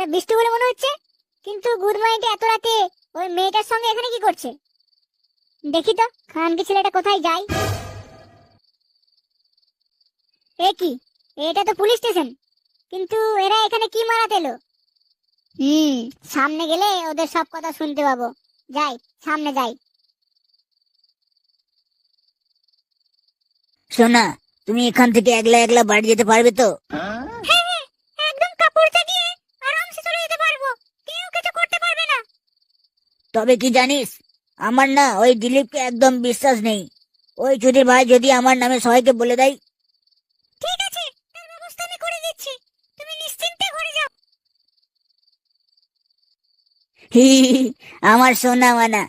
ওটা বৃষ্টি বলে মনে হচ্ছে, কিন্তু গুড মর্নিংটা এত রাতে ওই মেয়েটার সঙ্গে এখানে কি করছে? দেখি তো খানকি ছেলেটা কোথায় যায়। এ কি, এটা তো পুলিশ স্টেশন, কিন্তু এরা এখানে কি মারাতে এলো? হুম, সামনে গেলে ওদের সব কথা শুনতে পাবো। যাই, সামনে যাই। সোনা, তুমি এখান থেকে একলা একলা বাড়ি যেতে পারবে তো? হ্যাঁ হ্যাঁ, একদম কাপড়টা দিয়ে আরামসে চলে যেতে পারবো, কেউ কিছু করতে পারবে না। তবে কি জানিস, আমার না ওই দিলীপকে একদম বিশ্বাস নেই। ওই চুদির ভাই যদি আমার নামে সবাইকে বলে দেয়। ঠিক আছে, তার ব্যবস্থা আমি করে দিচ্ছি, তুমি নিশ্চিন্তে ঘরে যাও। হি হি হি, আমার সোনা মানা।